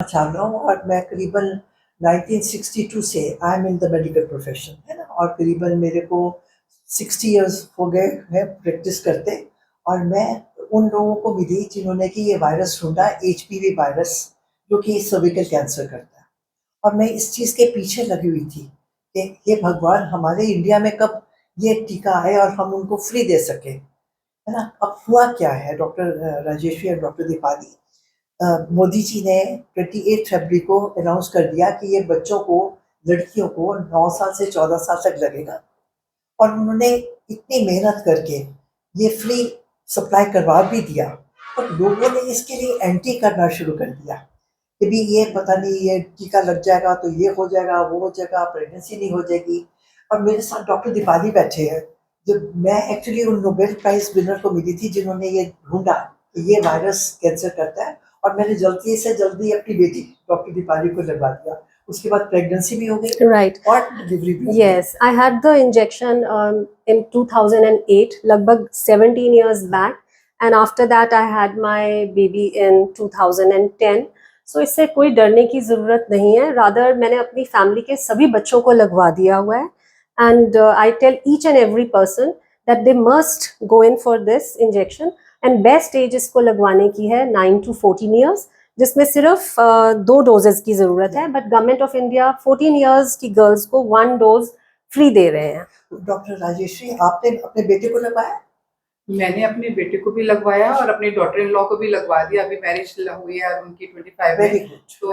चाह रहा हूँ और मैं करीबन 1962 से I am in the medical profession है ना, और करीबन मेरे को 60 इयर्स हो गए हैं प्रैक्टिस करते। और मैं उन लोगों को मिली जिन्होंने कि ये वायरस ढूंढा, एचपीवी वायरस, जो कि सर्विकल कैंसर करता है। और मैं इस चीज़ के पीछे लगी हुई थी कि हे भगवान, हमारे इंडिया में कब ये टीका आए और हम उनको फ्री दे सके, है ना। अब हुआ क्या है, डॉक्टर राजेश्वरी और डॉक्टर दीपाली, मोदी जी ने 28 फरवरी को अनाउंस कर दिया कि ये बच्चों को, लड़कियों को 9 साल से 14 साल तक लगेगा। और उन्होंने इतनी मेहनत करके ये फ्री सप्लाई करवा भी दिया, और लोगों ने इसके लिए एंटी करना शुरू कर दिया कि भी ये पता नहीं, ये टीका लग जाएगा तो ये हो जाएगा, वो हो जाएगा, प्रेगनेंसी नहीं हो जाएगी। और मेरे साथ डॉक्टर दीपाली बैठे हैं, जो मैं एक्चुअली उन नोबेल प्राइज विनर को मिली थी जिन्होंने ये ढूंढा कि ये वायरस कैंसर करता है। और मैंने जल्दी से जल्दी अपनी बेटी डॉक्टर दीपाली को लगवा दिया। उसके बाद प्रेगनेंसी भी हो गई, Right. और डिलीवरी भी हो गई। Yes, I had the injection in 2008, लगभग 17 years back, and after that I had my baby in 2010. So इससे कोई डरने की ज़रूरत नहीं है, rather मैंने अपनी फैमिली के सभी बच्चों को लगवा दिया हुआ है। And I tell each and every person that they must go in for this injection, and best age इसको लगवाने की है 9 to 14 years, जिसमें सिर्फ 2 डोजेस की जरूरत है, but government of India 14 years की गर्ल्स को 1 डोज फ्री दे रहे हैं। डॉक्टर राजेश्वरी, आपने अपने बेटे को लगवाया? मैंने अपने बेटे को भी लगवाया और अपने डॉटर इन लॉ को भी लगवा दिया। अभी मैरिज हुई है उनकी 25 में, तो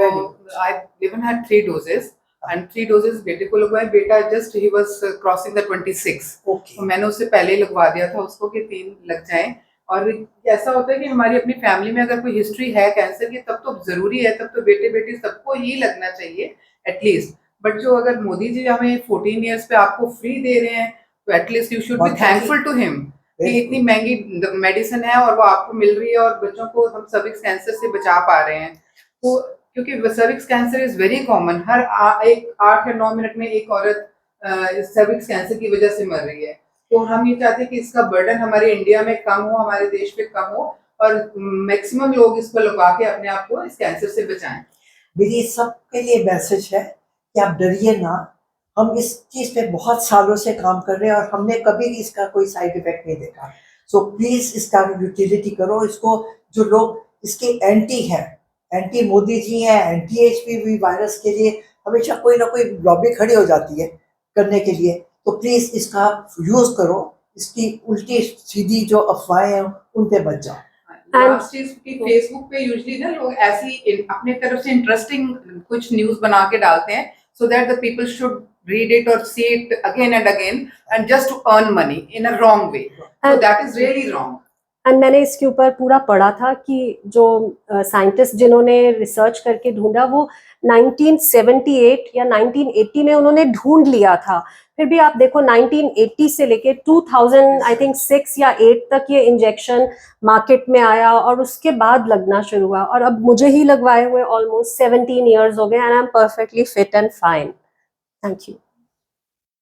I given had 3 doses and 3 doses बेटे को लगवाए। बेटा just he was crossing the 26, तो मैंने उससे पहले ही लगवा दिया था उसको कि 3 लग जाएं। और ऐसा होता है कि हमारी अपनी फैमिली में अगर कोई हिस्ट्री है कैंसर की, तब तो जरूरी है, तब तो बेटे बेटी सबको ही लगना चाहिए एटलीस्ट। बट जो अगर मोदी जी हमें 14 ईयर्स पे आपको फ्री दे रहे हैं, तो at least you should be thankful to him कि इतनी महंगी मेडिसिन है और वो आपको मिल रही है, और बच्चों को हम सर्विक्स कैंसर से बचा पा रहे हैं। तो क्योंकि cervix cancer is very common, हर 8 या 9 मिनट में एक औरत सर्विक्स कैंसर की वजह से मर रही है। तो हम ये चाहते हैं कि इसका बर्डन हमारे इंडिया में कम हो, हमारे देश में कम हो, और मैक्सिमम लोग इसको लगवा के अपने आप को इस कैंसर से बचाएं। मेरी सबके लिए मैसेज है कि आप डरिए ना। हम इस चीज़ पे बहुत सालों से काम कर रहे हैं और हमने कभी भी इसका कोई साइड इफेक्ट नहीं देखा। सो प्लीज़ इसका यूटिलिटी करो। इसको, जो लोग इसके एंटी हैं, एंटी मोदी जी हैं, एंटी एचपीवी वायरस के लिए हमेशा कोई ना कोई लॉबी खड़ी हो जाती है करने के लिए। तो प्लीज़ इसका यूज़ करो, इसकी उल्टी सीधी जो अफवाहें हैं उन पे बच जाओ। लास्ट चीज कि फेसबुक पे यूजुअली ना लोग ऐसी अपने तरफ से इंटरेस्टिंग कुछ न्यूज बना के डालते हैं, so that the people should read it or see it again and again, and just to earn money in a wrong way. So that is really wrong. And मैंने इसके ऊपर पूरा पढ़ा था कि जो साइंटिस्ट जिन्होंने रिसर्च करके ढूंढा, वो 1978 या 1980 में उन्होंने ढूंढ लिया था। फिर भी आप देखो 1980 से लेके 2000 आई थिंक 6 या 8 तक ये इंजेक्शन मार्केट में आया, और उसके बाद लगना शुरू हुआ। और अब मुझे ही लगवाए हुए ऑलमोस्ट 17 ईयर्स हो गए, and I am perfectly fit and fine. Thank you.